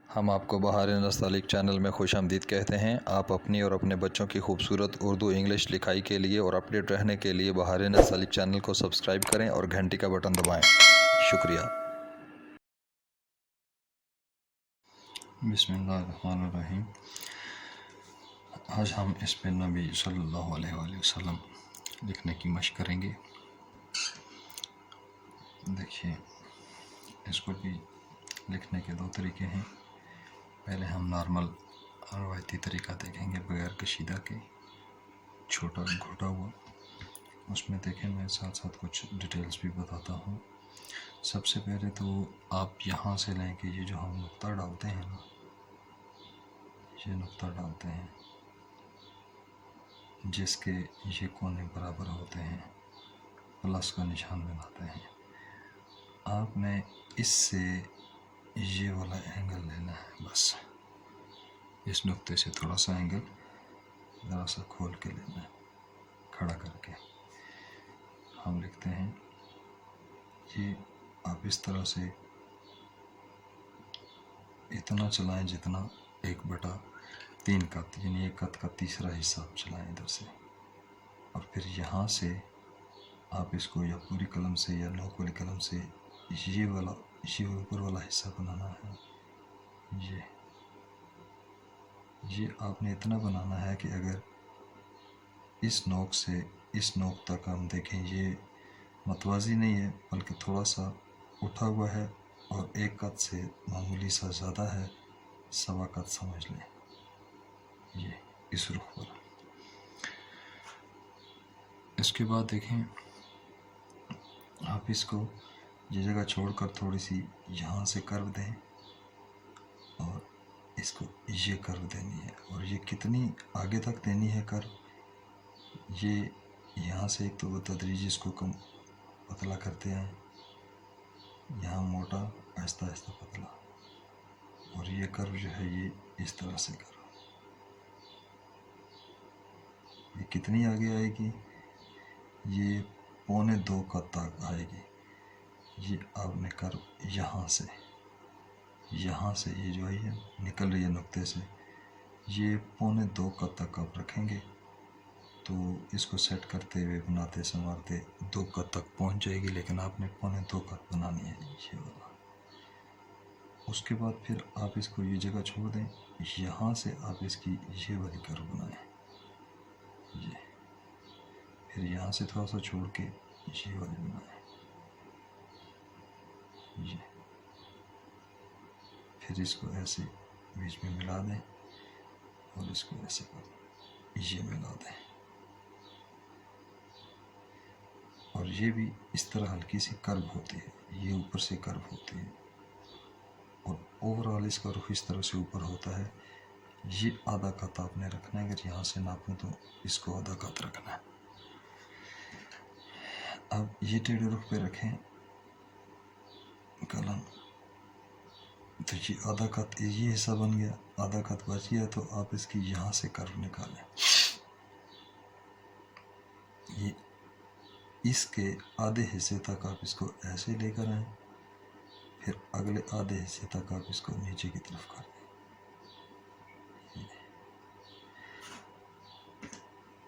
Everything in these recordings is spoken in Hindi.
हम आपको बहार नस्तालीक चैनल में खुश आमदीद कहते हैं। आप अपनी और अपने बच्चों की खूबसूरत उर्दू इंग्लिश लिखाई के लिए और अपडेट रहने के लिए बहार नस्तालीक चैनल को सब्सक्राइब करें और घंटी का बटन दबाएं। शुक्रिया। बिस्मिल्लाहिर्रहमानिर्रहीम। आज हम इस पे नबी सल्लल्लाहु अलैहि वसल्लम लिखने की मशक करेंगे। देखिए, इसको भी लिखने के दो तरीके हैं। पहले हम नॉर्मल रवायती तरीका देखेंगे बगैर कशीदा के, छोटा घुटा हुआ। उसमें देखें, मैं साथ साथ कुछ डिटेल्स भी बताता हूँ। सबसे पहले तो आप यहाँ से लें कि ये जो हम नुक्ता डालते हैं ना, ये नुक्ता डालते हैं जिसके ये कोने बराबर होते हैं, प्लस का निशान बनाते हैं। आपने इससे ये वाला एंगल लेना है, बस इस नुक्ते से थोड़ा सा एंगल ज़रा सा खोल के लेना है, खड़ा करके। हम लिखते हैं ये, आप इस तरह से इतना चलाएं जितना 1/3 कत, यानी 1 कत का तीसरा हिस्सा आप चलाएं इधर से। और फिर यहाँ से आप इसको या पूरी कलम से या नोक वाली कलम से ये ऊपर वाला हिस्सा बनाना है। ये आपने इतना बनाना है कि अगर इस नोक से इस नोक तक हम देखें, ये मतवाजी नहीं है बल्कि थोड़ा सा उठा हुआ है और 1 कत से मामूली सा ज़्यादा है, 1.25 कत समझ लें, ये इस रुख पर। इसके बाद देखें, आप इसको ये जगह छोड़कर थोड़ी सी यहाँ से कर्व दें और इसको ये कर्व देनी है। और ये कितनी आगे तक देनी है कर्व, ये यहाँ से एक तो तदरीज इसको कम पतला करते हैं, यहाँ मोटा आहिस्ता आहिस्ता पतला, और ये कर्व जो है ये इस तरह से कर्व। ये कितनी आगे आएगी, ये 1.25 कत तक आएगी। ये आपने कर्व यहाँ से ये जो है ये निकल रही है नुक्ते से, ये 1.25 कत तक आप रखेंगे तो इसको सेट करते हुए बनाते संवारते 2 कत तक पहुँच जाएगी। लेकिन आपने 1.25 कत बनानी है ये वाला। उसके बाद फिर आप इसको ये जगह छोड़ दें, यहाँ से आप इसकी ये वाली कर्व बनाएं, ये फिर यहाँ से थोड़ा सा छोड़ के ये वाली बनाएं, ये फिर इसको ऐसे बीच में मिला दें और इसको ऐसे कर ये मिला दें। और ये भी इस तरह हल्की सी कर्व होती है, ये ऊपर से कर्व होती है और ओवरऑल इसका रुख इस तरह से ऊपर होता है। ये आधा कत आपने रखना है, अगर यहाँ से नापूं तो इसको आधा कत रखना है। अब ये टेढ़े रुख पे रखें कलम, तो ये आधा कत, ये हिस्सा बन गया, आधा कत बच गया, तो आप इसकी यहाँ से कर्व निकालें। ये इसके आधे हिस्से तक आप इसको ऐसे लेकर आएं, फिर अगले आधे हिस्से तक आप इसको नीचे की तरफ कर दें।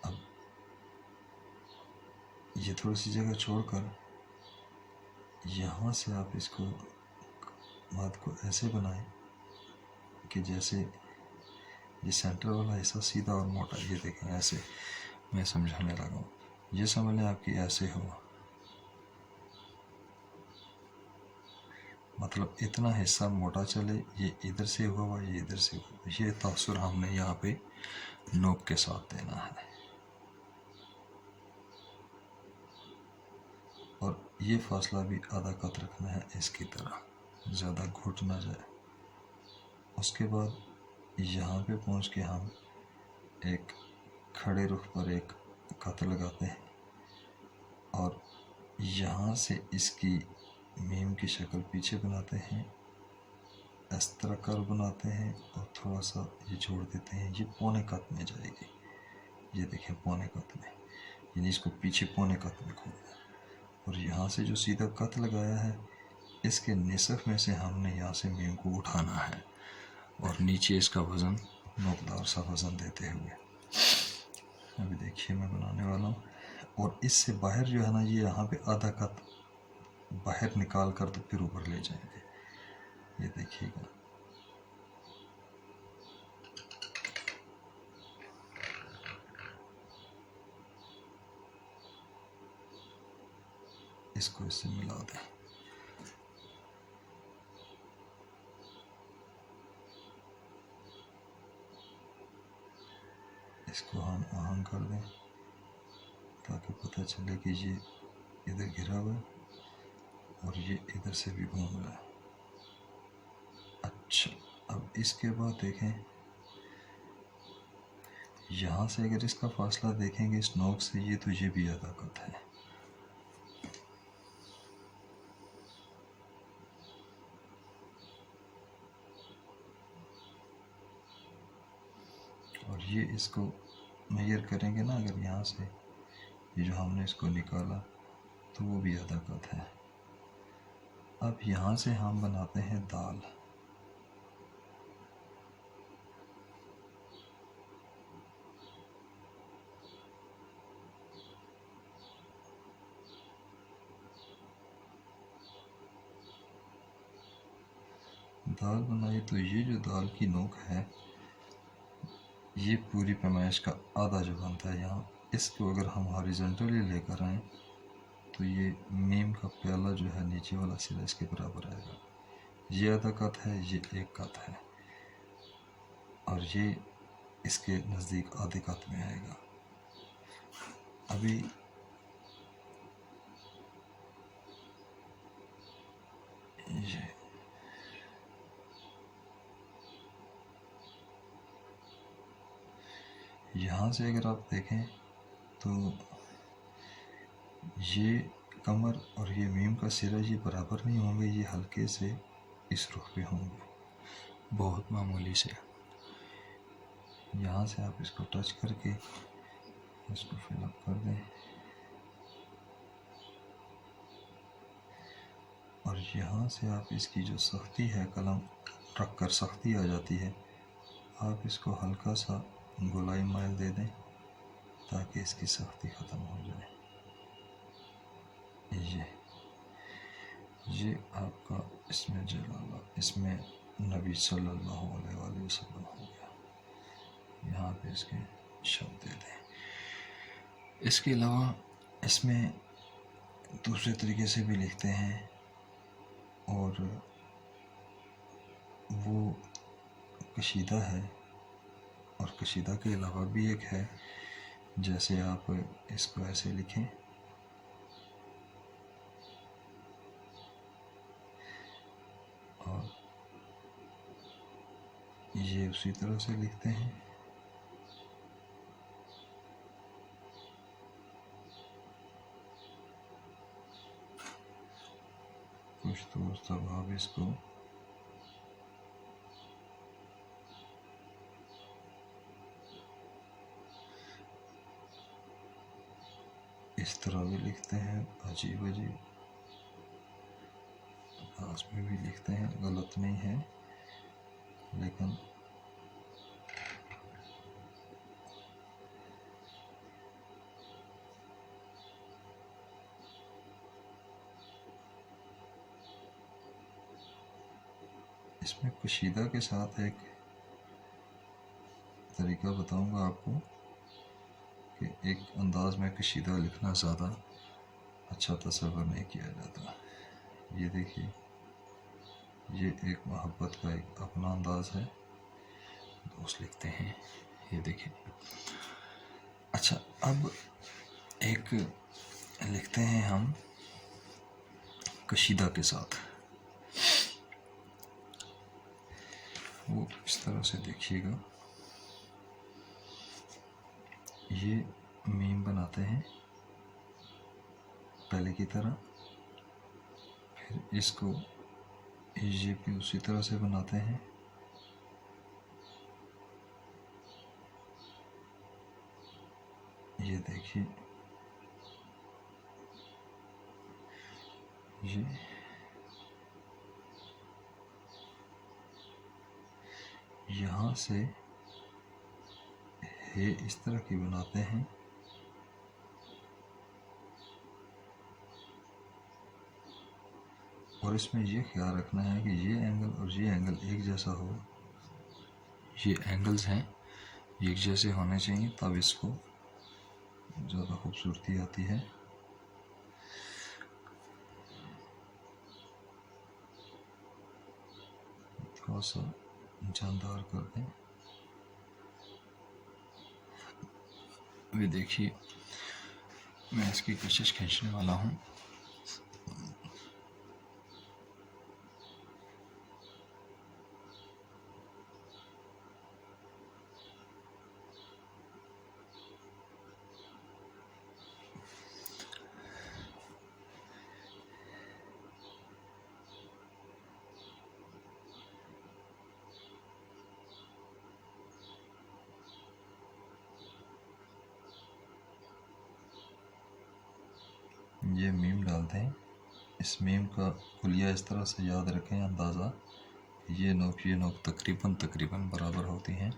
अब ये थोड़ी सी जगह छोड़कर यहाँ से आप इसको बात को ऐसे बनाएं कि जैसे ये सेंटर वाला हिस्सा सीधा और मोटा, ये देखें ऐसे मैं समझाने लगा हूँ, ये समझ लें आपकी ऐसे हुआ, मतलब इतना हिस्सा मोटा चले, ये इधर से हुआ ये इधर से हुआ। ये तासुर हमने यहाँ पे नोक के साथ देना है और ये फासला भी आधा कत रखना है इसकी तरह, ज़्यादा घुट ना जाए। उसके बाद यहाँ पे पहुँच के हम एक खड़े रुख पर एक कत लगाते हैं और यहाँ से इसकी मीम की शक्ल पीछे बनाते हैं, इस तरह कर्व बनाते हैं और थोड़ा सा ये छोड़ देते हैं, ये 1.25 कत में जाएगी। ये देखें 1.25 कत में, यानी इसको पीछे 1.25 कत में खोलना है। और यहाँ से जो सीधा कत लगाया है, इसके निसफ में से हमने यहाँ से मीम को उठाना है और नीचे इसका वज़न नोकदार सा वज़न देते हुए। अभी देखिए मैं बनाने वाला हूँ। और इससे बाहर जो है ना, ये यहाँ पे आधा कत बाहर निकाल कर तो फिर ऊपर ले जाएंगे। ये देखिएगा, इसको इससे मिला दें। इसको हम आहंग कर दें ताकि पता चले कि ये इधर घिरा हुआ है और ये इधर से भी घूम रहा है। अच्छा, अब इसके बाद देखें, यहाँ से अगर इसका फासला देखेंगे इस नोक से, ये तो ये भी आधा कत है। और ये इसको मेजर करेंगे ना, अगर यहाँ से ये जो हमने इसको निकाला तो वो भी आधा कत है। अब यहाँ से हम बनाते हैं दाल। दाल बनाई तो ये जो दाल की नोक है, ये पूरी पैमाइश का आधा जो बनता है यहाँ, इसको अगर हम हॉरिजॉन्टली लेकर आएँ तो ये मीम का प्याला जो है नीचे वाला सिरा इसके बराबर आएगा। ये आधा कत है, ये एक कत है, और ये इसके नज़दीक आधे कत में आएगा। अभी ये यहाँ से अगर आप देखें तो ये कमर और ये मीम का सिरा ये बराबर नहीं होंगे, ये हल्के से इस रुख पे होंगे, बहुत मामूली से। यहाँ से आप इसको टच करके इसको फिलअप कर दें, और यहाँ से आप इसकी जो सख्ती है, कलम रख कर सख्ती आ जाती है, आप इसको हल्का सा गोलाई माइल दे दें ताकि इसकी सख्ती ख़त्म हो जाए। ये आपका इसमें जलाला, इसमें नबी सल्लल्लाहु अलैहि वसल्लम हो गया। यहाँ पे इसके शब्द दे दें। इसके अलावा इसमें दूसरे तरीके से भी लिखते हैं, और वो कशीदा है, और कशीदा के अलावा भी एक है, जैसे आप इसको ऐसे लिखें, और ये उसी तरह से लिखते हैं। कुछ तो तब आप इसको इस तरह भी लिखते हैं, अजीब अजीब अंदाज में भी लिखते हैं, गलत नहीं है, लेकिन इसमें कशीदा के साथ एक तरीका बताऊंगा आपको कि एक अंदाज में कशीदा लिखना ज़्यादा अच्छा तस्वर नहीं किया जाता। ये देखिए, ये एक मोहब्बत का एक अपना अंदाज है, दोस्त लिखते हैं, ये देखिए। अच्छा, अब एक लिखते हैं हम कशीदा के साथ, वो इस तरह से देखिएगा। ये मीम बनाते हैं पहले की तरह, फिर इसको ये भी उसी तरह से बनाते हैं, ये देखिए, यहाँ से हे इस तरह की बनाते हैं, और इसमें ये ख्याल रखना है कि ये एंगल और ये एंगल एक जैसा हो। ये एंगल्स हैं, एक जैसे होने चाहिए, तब इसको ज़्यादा खूबसूरती आती है। थोड़ा सा जानदार कर दें। अभी देखिए मैं इसकी कशिश खींचने वाला हूँ। ये मीम डालते हैं। इस मीम का कुलिया इस तरह से याद रखें, अंदाज़ा ये नोक तकरीबन बराबर होती हैं।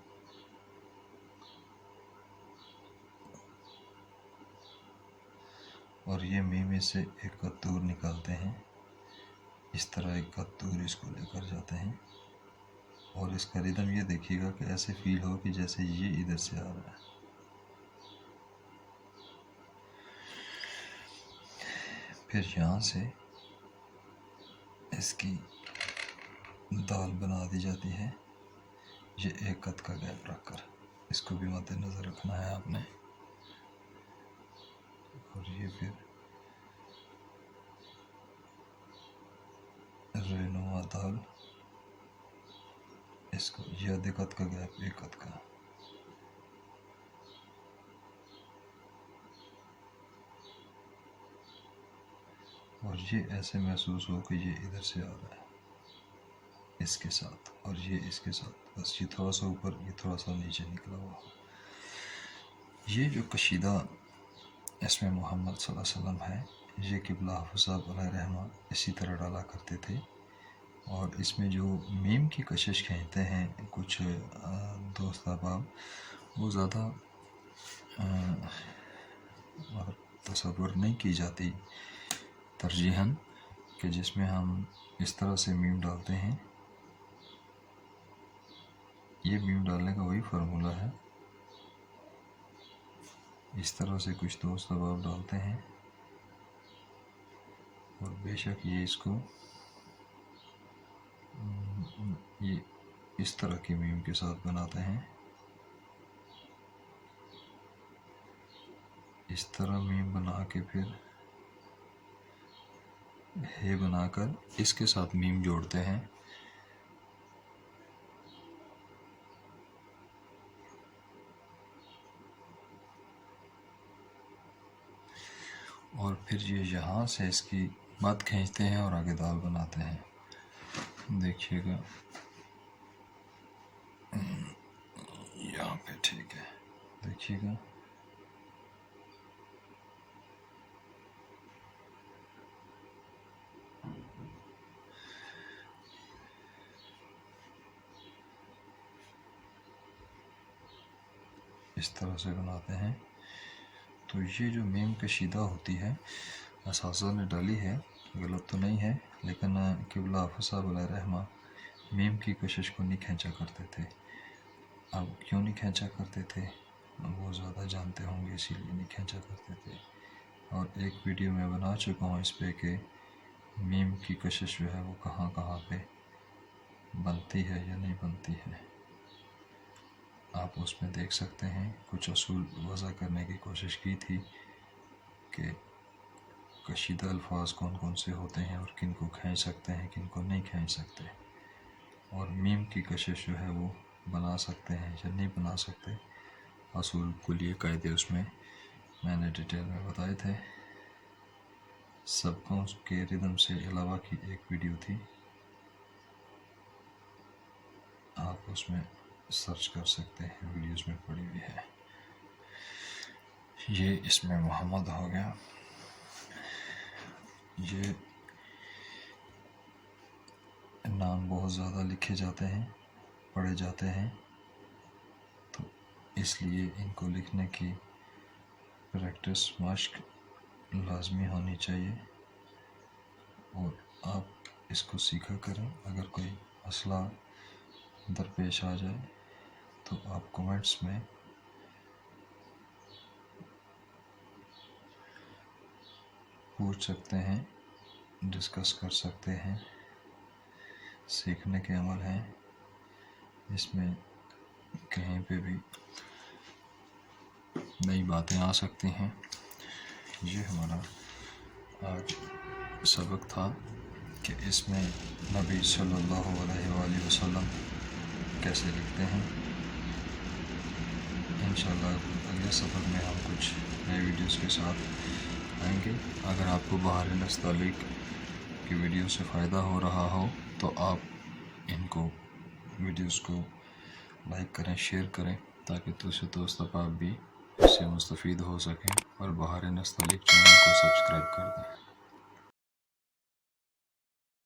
और ये मीम से एक कद दूर निकालते हैं, इस तरह एक कद दूर इसको लेकर जाते हैं। और इसका रिदम ये देखिएगा कि ऐसे फील हो कि जैसे ये इधर से आ रहा है। फिर यहाँ से इसकी दाल बना दी जाती है, ये एक कद का गैप रखकर। इसको भी मद्देनज़र रखना है आपने। और ये फिर रेनुमा दाल, इसको ये आधे कद का गैप, एक कद का। और ये ऐसे महसूस हो कि ये इधर से आ रहा है इसके साथ, और ये इसके साथ, बस ये थोड़ा सा ऊपर, ये थोड़ा सा नीचे निकला हुआ। ये जो कशीदा इसमें मोहम्मद सल्लल्लाहु अलैहि वसल्लम है, ये क़िबला हाफ़िज़ रहमा इसी तरह डाला करते थे। और इसमें जो मीम की कशिश खींचते हैं कुछ दोस्त अहबाब, वो ज़्यादा तसव्वुर नहीं की जाती तरजीहन, कि जिसमें हम इस तरह से मीम डालते हैं। ये मीम डालने का वही फार्मूला है, इस तरह से कुछ दोस्त अहबाब डालते हैं। और बेशक ये इसको ये इस तरह की मीम के साथ बनाते हैं। इस तरह मीम बना के फिर हे बनाकर इसके साथ मीम जोड़ते हैं। और फिर ये यहाँ से इसकी मत खींचते हैं और आगे दाल बनाते हैं। देखिएगा यहाँ पे, ठीक है, देखिएगा इस तरह से बनाते हैं। तो ये जो मीम कशीदा होती है, असासा ने डाली है, गलत तो नहीं है, लेकिन क़िबला हाफ़िज़ रहमा मीम की कशिश को नहीं खींचा करते थे। अब क्यों नहीं खींचा करते थे, वो ज़्यादा जानते होंगे, इसीलिए नहीं खींचा करते थे। और एक वीडियो मैं बना चुका हूँ इस पे कि मीम की कशिश जो है वो कहाँ कहाँ पे बनती है या नहीं बनती है, आप उसमें देख सकते हैं। कुछ असूल वज़ा करने की कोशिश की थी कि कशीदा अल्फाज कौन कौन से होते हैं और किन को खींच सकते हैं, किन को नहीं खींच सकते, और मीम की कशिश जो है वो बना सकते हैं या नहीं बना सकते। असूल कुलिये कायदे उसमें मैंने डिटेल में बताए थे। सबकों के रिदम से अलावा की एक वीडियो थी, आप उसमें सर्च कर सकते हैं, वीडियोस में पड़ी हुई है। ये इसमें मोहम्मद हो गया। ये नाम बहुत ज़्यादा लिखे जाते हैं, पढ़े जाते हैं, तो इसलिए इनको लिखने की प्रैक्टिस मश्क लाजमी होनी चाहिए और आप इसको सीखा करें। अगर कोई मसला दरपेश आ जाए तो आप कमेंट्स में पूछ सकते हैं, डिस्कस कर सकते हैं। सीखने के अमल हैं, इसमें कहीं पे भी नई बातें आ सकती हैं। ये हमारा आज सबक था कि इसमें नबी सल्लल्लाहु अलैहि वसल्लम कैसे लिखते हैं। इंशाल्लाह अगले सबक में हम कुछ नए वीडियोस के साथ आएंगे। अगर आपको बहार नस्तालीक की वीडियो से फ़ायदा हो रहा हो तो आप इनको वीडियोस को लाइक करें, शेयर करें, ताकि दूसरे दोस्त आप भी इससे मुस्तफ़ीद हो सकें, और बहार नस्तालीक चैनल को सब्सक्राइब कर दें।